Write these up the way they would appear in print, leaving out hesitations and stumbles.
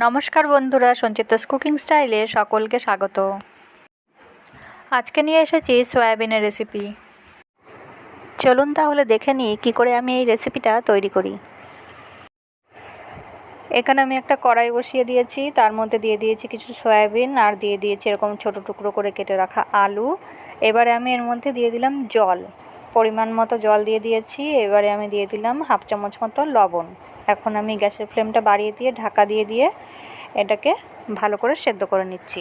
নমস্কার বন্ধুরা, সঞ্চিতাস কুকিং স্টাইলে সকলকে স্বাগত। আজকে নিয়ে এসেছি সয়াবিনের রেসিপি। চলুন তাহলে দেখে নিই কী করে আমি এই রেসিপিটা তৈরি করি। এখানে আমি একটা কড়াই বসিয়ে দিয়েছি, তার মধ্যে দিয়ে দিয়েছি কিছু সয়াবিন আর দিয়ে দিয়েছি এরকম ছোট টুকরো করে কেটে রাখা আলু। এবারে আমি এর মধ্যে দিয়ে দিলাম জল, পরিমাণ মতো জল দিয়ে দিয়েছি। এবারে আমি দিয়ে দিলাম হাফ চামচ মতো লবণ। এখন আমি গ্যাসের ফ্লেমটা বাড়িয়ে দিয়ে ঢাকা দিয়ে এটাকে ভালো করে সেদ্ধ করে নিচ্ছি।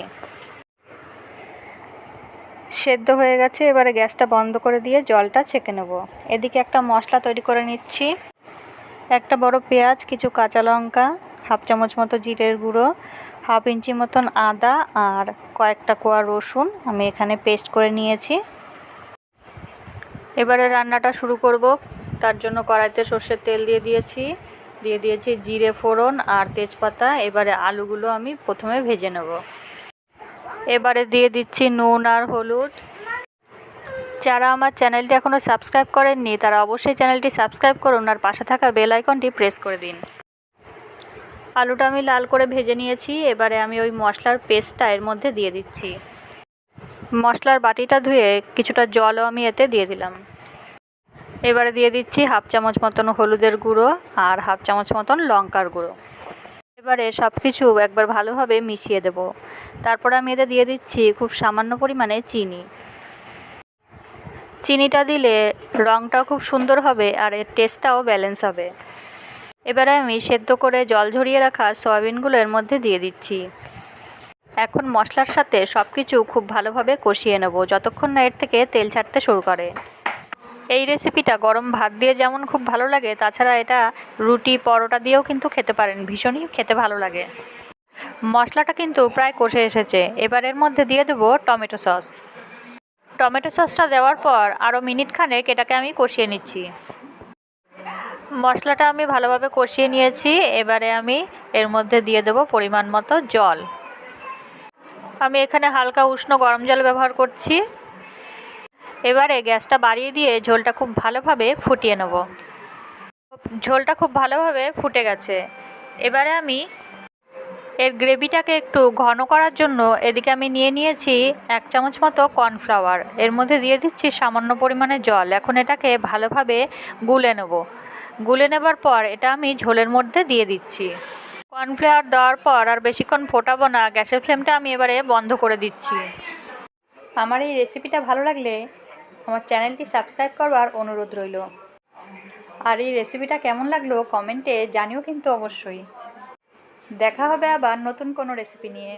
সেদ্ধ হয়ে গেছে, এবারে গ্যাসটা বন্ধ করে দিয়ে জলটা ছেঁকে নেব। এদিকে একটা মশলা তৈরি করে নিচ্ছি। একটা বড় পেঁয়াজ, কিছু কাঁচা লঙ্কা, হাফ চামচ মতো জিরের গুঁড়ো, হাফ ইঞ্চি মতন আদা আর কয়েকটা কোয়া রসুন আমি এখানে পেস্ট করে নিয়েছি। এবারে রান্নাটা শুরু করব। তার জন্য কড়াইতে সর্ষের তেল দিয়ে দিয়েছি জিরে ফোড়ন আর তেজপাতা। এবারে আলুগুলো আমি প্রথমে ভেজে নেব। এবারে দিয়ে দিচ্ছি নুন আর হলুদ। যারা আমার চ্যানেলটি এখনও সাবস্ক্রাইব করেননি তারা অবশ্যই চ্যানেলটি সাবস্ক্রাইব করুন আর পাশে থাকা বেল আইকনটি প্রেস করে দিন। আলুটা আমি লাল করে ভেজে নিয়েছি। এবারে আমি ওই মশলার পেস্টটা এর মধ্যে দিয়ে দিচ্ছি। মশলার বাটিটা ধুয়ে কিছুটা জলও আমি এতে দিয়ে দিলাম। এবারে দিয়ে দিচ্ছি হাফ চামচ মতন হলুদের গুঁড়ো আর হাফ চামচ মতন লঙ্কার গুঁড়ো। এবারে সব কিছু একবার ভালোভাবে মিশিয়ে দেব। তারপর আমি এতে দিয়ে দিচ্ছি খুব সামান্য পরিমাণে চিনি। চিনিটা দিলে রঙটা খুব সুন্দর হবে আর এর টেস্টটাও ব্যালেন্স হবে। এবারে আমি সেদ্ধ করে জল ঝরিয়ে রাখা সয়াবিনগুলো এর মধ্যে দিয়ে দিচ্ছি। এখন মশলার সাথে সব কিছু খুব ভালোভাবে কষিয়ে নেব যতক্ষণ না এর থেকে তেল ছাড়তে শুরু করে। এই রেসিপিটা গরম ভাত দিয়ে যেমন খুব ভালো লাগে, তাছাড়া এটা রুটি পরোটা দিয়েও কিন্তু খেতে পারেন, ভীষণই খেতে ভালো লাগে। মশলাটা কিন্তু প্রায় কষে এসেছে। এবার এর মধ্যে দিয়ে দেবো টমেটো সস। টমেটো সসটা দেওয়ার পর আরও মিনিট খানেক এটাকে আমি কষিয়ে নিচ্ছি। মশলাটা আমি ভালোভাবে কষিয়ে নিয়েছি। এবারে আমি এর মধ্যে দিয়ে দেবো পরিমাণ মতো জল। আমি এখানে হালকা উষ্ণ গরম জল ব্যবহার করছি। এবারে গ্যাসটা বাড়িয়ে দিয়ে ঝোলটা খুব ভালোভাবে ফুটিয়ে নেব। ঝোলটা খুব ভালোভাবে ফুটে গেছে। এবারে আমি এর গ্রেভিটাকে একটু ঘন করার জন্য এদিকে আমি নিয়েছি 1 চামচ মতো কর্নফ্লাওয়ার। এর মধ্যে দিয়ে দিচ্ছি সামান্য পরিমাণে জল। এখন এটাকে ভালোভাবে গুলে নেব। গুলে নেবার পর এটা আমি ঝোলের মধ্যে দিয়ে দিচ্ছি। কর্নফ্লাওয়ার দেওয়ার পর আর বেশিক্ষণ ফোটাবো না, গ্যাসের ফ্লেমটা আমি এবারে বন্ধ করে দিচ্ছি। আমার এই রেসিপিটা ভালো লাগলে আমার চ্যানেলটি সাবস্ক্রাইব করবার অনুরোধ রইল। আর এই রেসিপিটা কেমন লাগলো কমেন্টে জানিও কিন্তু অবশ্যই। দেখা হবে আবার নতুন কোনো রেসিপি নিয়ে।